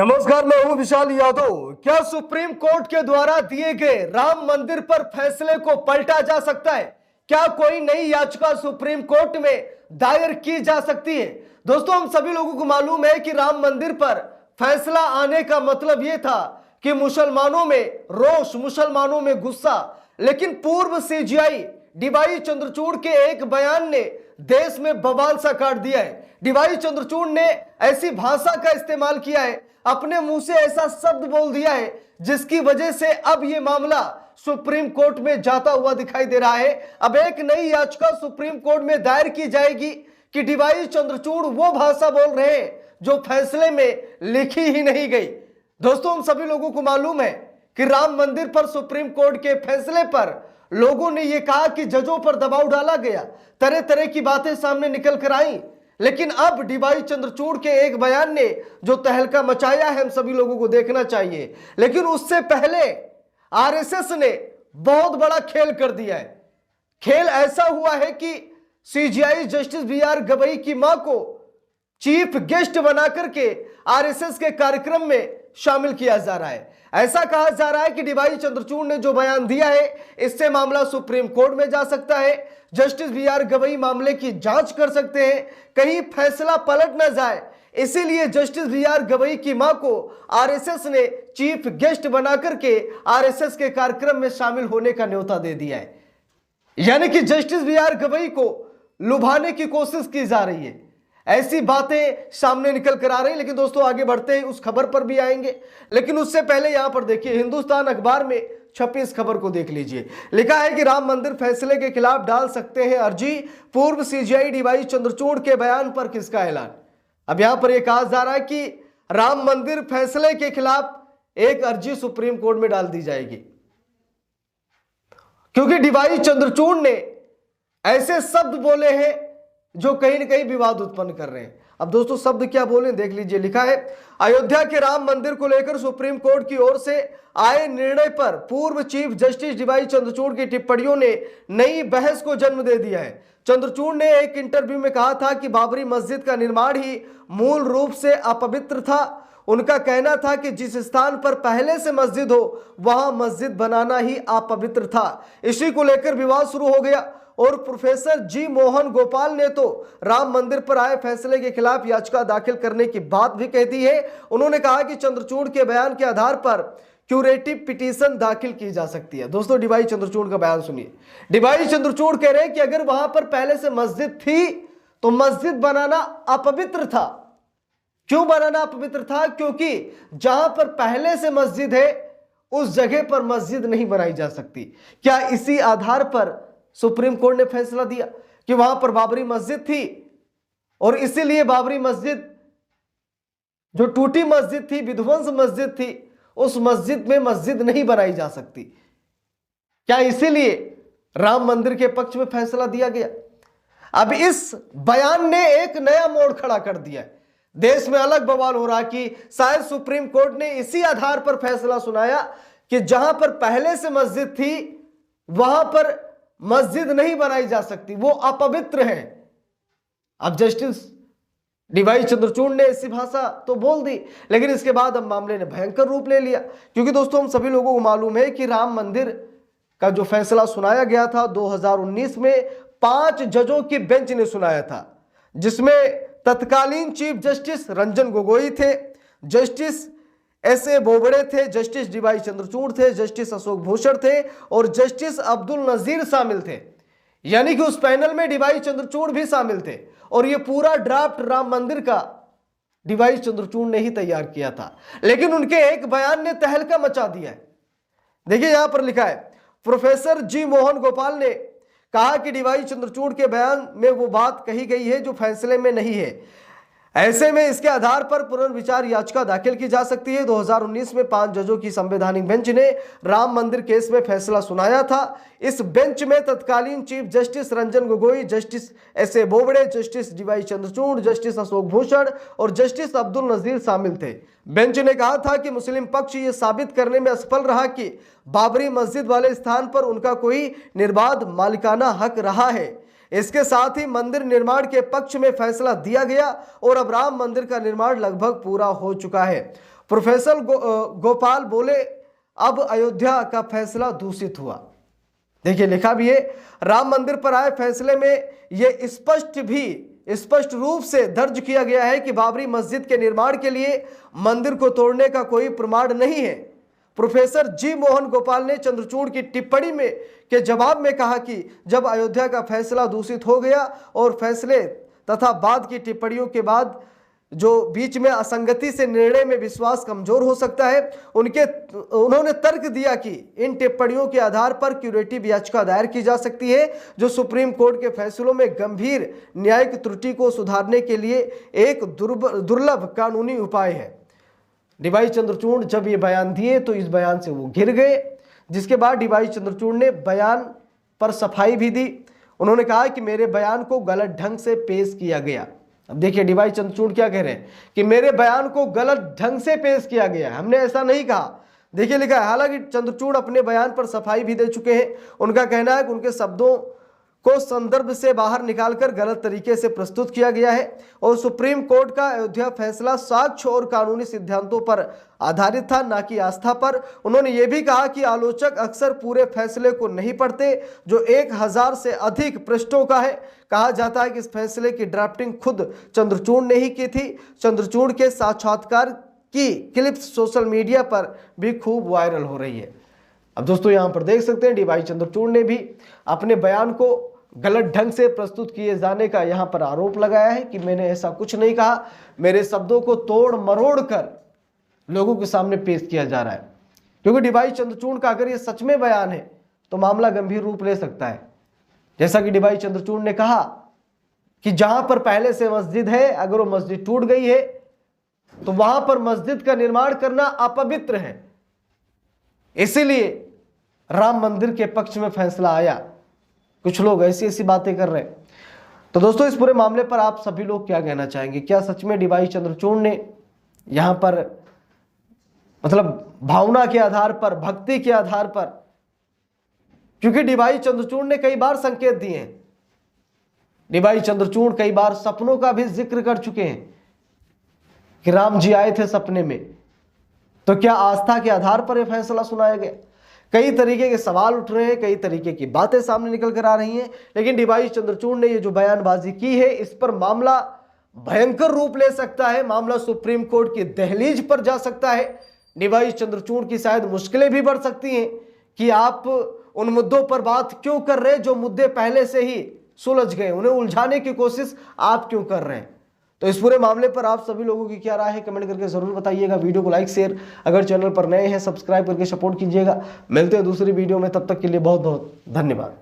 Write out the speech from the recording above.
नमस्कार, मैं हूं विशाल यादव। क्या सुप्रीम कोर्ट के द्वारा दिए गए राम मंदिर पर फैसले को पलटा जा सकता है? क्या कोई नई याचिका सुप्रीम कोर्ट में दायर की जा सकती है? दोस्तों, हम सभी लोगों को मालूम है कि राम मंदिर पर फैसला आने का मतलब यह था कि मुसलमानों में रोष, मुसलमानों में गुस्सा। लेकिन पूर्व सीजीआई डीवाई चंद्रचूड़ के एक बयान ने देश में बवाल सा काट दिया है। डीवाई चंद्रचूड़ ने ऐसी भाषा का इस्तेमाल किया है, अपने मुंह से ऐसा शब्द बोल दिया है जिसकी वजह से अब यह मामला सुप्रीम कोर्ट में जाता हुआ दिखाई दे रहा है। अब एक नई याचिका सुप्रीम कोर्ट में दायर की जाएगी कि डीवाई चंद्रचूड़ वो भाषा बोल रहे हैं जो फैसले में लिखी ही नहीं गई। दोस्तों, हम सभी लोगों को मालूम है कि राम मंदिर पर सुप्रीम कोर्ट के फैसले पर लोगों ने यह कहा कि जजों पर दबाव डाला गया, तरह तरह की बातें सामने निकल कर आई। लेकिन अब डीवाई चंद्रचूड़ के एक बयान ने जो तहलका मचाया है, हम सभी लोगों को देखना चाहिए। लेकिन उससे पहले आरएसएस ने बहुत बड़ा खेल कर दिया है। खेल ऐसा हुआ है कि सीजीआई जस्टिस बीआर गवई की मां को चीफ गेस्ट बनाकर के आरएसएस के कार्यक्रम में शामिल किया जा रहा है। ऐसा कहा जा रहा है कि डीवाई चंद्रचूड़ ने जो बयान दिया है, इससे मामला सुप्रीम कोर्ट में जा सकता है। जस्टिस बीआर गवई मामले की जांच कर सकते हैं, कहीं फैसला पलट न जाए। इसीलिए जस्टिस बीआर गवई की मां को आरएसएस ने चीफ गेस्ट बनाकर के आरएसएस के कार्यक्रम में शामिल होने का न्योता दे दिया है। यानी कि जस्टिस बीआर गवई को लुभाने की कोशिश की जा रही है। ऐसी बातें सामने निकल कर आ रही। लेकिन दोस्तों, आगे बढ़ते हैं, उस खबर पर भी आएंगे। लेकिन उससे पहले यहां पर देखिए, हिंदुस्तान अखबार में छपी इस खबर को देख लीजिए। लिखा है कि राम मंदिर फैसले के खिलाफ डाल सकते हैं अर्जी, पूर्व सीजीआई डीवाई चंद्रचूड़ के बयान पर किसका ऐलान। अब यहां पर यह कहा जा रहा है कि राम मंदिर फैसले के खिलाफ एक अर्जी सुप्रीम कोर्ट में डाल दी जाएगी, क्योंकि डीवाई चंद्रचूड़ ने ऐसे शब्द बोले हैं जो कहीं ना कहीं विवाद उत्पन्न कर रहे हैं। अब दोस्तों, शब्द क्या बोले देख लीजिए। लिखा है, अयोध्या के राम मंदिर को लेकर सुप्रीम कोर्ट की ओर से आए निर्णय पर पूर्व चीफ जस्टिस डीवाई चंद्रचूड़ की टिप्पणियों ने नई बहस को जन्म दे दिया है। चंद्रचूड़ ने एक इंटरव्यू में कहा था कि बाबरी मस्जिद का निर्माण ही मूल रूप से अपवित्र था। उनका कहना था कि जिस स्थान पर पहले से मस्जिद हो वहां मस्जिद बनाना ही अपवित्र था। इसी को लेकर विवाद शुरू हो गया और प्रोफेसर जी मोहन गोपाल ने तो राम मंदिर पर आए फैसले के खिलाफ याचिका दाखिल करने की बात भी कह दी है। उन्होंने कहा कि चंद्रचूड़ के बयान के आधार पर क्यूरेटिव पिटीशन दाखिल की जा सकती है। दोस्तों, डीवाई चंद्रचूड़ का बयान सुनिए। डीवाई चंद्रचूड़ कह रहे हैं कि अगर वहां पर पहले से मस्जिद थी तो मस्जिद बनाना अपवित्र था। क्यों बनाना अपवित्र था? क्योंकि जहां पर पहले से मस्जिद है उस जगह पर मस्जिद नहीं बनाई जा सकती। क्या इसी आधार पर सुप्रीम कोर्ट ने फैसला दिया कि वहां पर बाबरी मस्जिद थी और इसीलिए बाबरी मस्जिद जो टूटी मस्जिद थी, विध्वंस मस्जिद थी, उस मस्जिद में मस्जिद नहीं बनाई जा सकती? क्या इसीलिए राम मंदिर के पक्ष में फैसला दिया गया? अब इस बयान ने एक नया मोड़ खड़ा कर दिया है। देश में अलग बवाल हो रहा कि शायद सुप्रीम कोर्ट ने इसी आधार पर फैसला सुनाया कि जहां पर पहले से मस्जिद थी वहां पर मस्जिद नहीं बनाई जा सकती, वो अपवित्र है। अब जस्टिस डीवाई चंद्रचूड़ ने ऐसी भाषा तो बोल दी, लेकिन इसके बाद अब मामले ने भयंकर रूप ले लिया। क्योंकि दोस्तों, हम सभी लोगों को मालूम है कि राम मंदिर का जो फैसला सुनाया गया था 2019 में 5 जजों की बेंच ने सुनाया था, जिसमें तत्कालीन चीफ जस्टिस रंजन गोगोई थे, जस्टिस एस.ए. बोबड़े थे, जस्टिस डीवाई चंद्रचूड़ थे, जस्टिस अशोक भूषण थे और जस्टिस अब्दुल नजीर शामिल थे। यानी कि उस पैनल में डीवाई चंद्रचूड़ भी शामिल थे और यह पूरा ड्राफ्ट राम मंदिर का डीवाई चंद्रचूड़ ने ही तैयार किया था। लेकिन उनके एक बयान ने तहलका मचा दिया है। देखिए, यहां पर लिखा है, प्रोफेसर जी मोहन गोपाल ने कहा कि डीवाई चंद्रचूड़ के बयान में वो बात कही गई है जो फैसले में नहीं है। ऐसे में इसके आधार पर पुनर्विचार याचिका दाखिल की जा सकती है। 2019 में 5 जजों की संवैधानिक बेंच ने राम मंदिर केस में फैसला सुनाया था। इस बेंच में तत्कालीन chief justice Ranjan Gogoi, justice S A. Bobde, justice D Y Chandrachud, justice Ashok Bhushan और जस्टिस अब्दुल नजीर शामिल थे। बेंच ने कहा था कि मुस्लिम पक्ष ये साबित करने में असफल रहा कि बाबरी मस्जिद वाले स्थान पर उनका कोई निर्बाध मालिकाना हक रहा है। इसके साथ ही मंदिर निर्माण के पक्ष में फैसला दिया गया और अब राम मंदिर का निर्माण लगभग पूरा हो चुका है। प्रोफेसर गोपाल बोले अब अयोध्या का फैसला दूषित हुआ। देखिए लिखा भी है, राम मंदिर पर आए फैसले में यह स्पष्ट रूप से दर्ज किया गया है कि बाबरी मस्जिद के निर्माण के लिए मंदिर को तोड़ने का कोई प्रमाण नहीं है। प्रोफेसर जी मोहन गोपाल ने चंद्रचूड़ की टिप्पणी में के जवाब में कहा कि जब अयोध्या का फैसला दूषित हो गया और फैसले तथा बाद की टिप्पणियों के बाद जो बीच में असंगति से निर्णय में विश्वास कमजोर हो सकता है, उन्होंने तर्क दिया कि इन टिप्पणियों के आधार पर क्यूरेटिव याचिका दायर की जा सकती है जो सुप्रीम कोर्ट के फैसलों में गंभीर न्यायिक त्रुटि को सुधारने के लिए एक दुर्लभ कानूनी उपाय है। डीवाई चंद्रचूड़ जब ये बयान दिए तो इस बयान से वो घिर गए, जिसके बाद डीवाई चंद्रचूड़ ने बयान पर सफाई भी दी। उन्होंने कहा कि मेरे बयान को गलत ढंग से पेश किया गया। अब देखिए डीवाई चंद्रचूड़ क्या कह रहे हैं कि मेरे बयान को गलत ढंग से पेश किया गया, हमने ऐसा नहीं कहा। देखिए लिखा है, हालांकि चंद्रचूड़ अपने बयान पर सफाई भी दे चुके हैं। उनका कहना है कि उनके शब्दों को संदर्भ से बाहर निकालकर गलत तरीके से प्रस्तुत किया गया है और सुप्रीम कोर्ट का अयोध्या फैसला साक्ष्य और कानूनी सिद्धांतों पर आधारित था, ना कि आस्था पर। उन्होंने ये भी कहा कि आलोचक अक्सर पूरे फैसले को नहीं पढ़ते जो 1000 से अधिक पृष्ठों का है। कहा जाता है कि इस फैसले की ड्राफ्टिंग खुद चंद्रचूड़ ने ही की थी। चंद्रचूड़ के साक्षात्कार की क्लिप्स सोशल मीडिया पर भी खूब वायरल हो रही है। अब दोस्तों यहां पर देख सकते हैं डीवाई चंद्रचूड़ ने भी अपने बयान को गलत ढंग से प्रस्तुत किए जाने का यहां पर आरोप लगाया है कि मैंने ऐसा कुछ नहीं कहा, मेरे शब्दों को तोड़ मरोड़ कर लोगों के सामने पेश किया जा रहा है। क्योंकि डीवाई चंद्रचूड़ का अगर ये सच में बयान है तो मामला गंभीर रूप ले सकता है। जैसा कि डीवाई चंद्रचूड़ ने कहा कि जहां पर पहले से मस्जिद है, अगर वो मस्जिद टूट गई है तो वहां पर मस्जिद का निर्माण करना अपवित्र है, इसीलिए राम मंदिर के पक्ष में फैसला आया। कुछ लोग ऐसी बातें कर रहे हैं। तो दोस्तों इस पूरे मामले पर आप सभी लोग क्या कहना चाहेंगे? क्या सच में डीवाई चंद्रचूड़ ने यहां पर मतलब भावना के आधार पर, भक्ति के आधार पर, क्योंकि डीवाई चंद्रचूड़ ने कई बार संकेत दिए हैं, डीवाई चंद्रचूड़ कई बार सपनों का भी जिक्र कर चुके हैं कि राम जी आए थे सपने में, तो क्या आस्था के आधार पर यह फैसला सुनाया गया? कई तरीके के सवाल उठ रहे हैं, कई तरीके की बातें सामने निकल कर आ रही हैं, लेकिन डीवाई चंद्रचूड़ ने ये जो बयानबाजी की है इस पर मामला भयंकर रूप ले सकता है। मामला सुप्रीम कोर्ट की दहलीज पर जा सकता है। डीवाई चंद्रचूड़ की शायद मुश्किलें भी बढ़ सकती हैं कि आप उन मुद्दों पर बात क्यों कर रहे हैं जो मुद्दे पहले से ही सुलझ गए, उन्हें उलझाने की कोशिश आप क्यों कर रहे हैं? तो इस पूरे मामले पर आप सभी लोगों की क्या राय है कमेंट करके जरूर बताइएगा। वीडियो को लाइक शेयर, अगर चैनल पर नए हैं सब्सक्राइब करके सपोर्ट कीजिएगा। मिलते हैं दूसरी वीडियो में, तब तक के लिए बहुत बहुत धन्यवाद।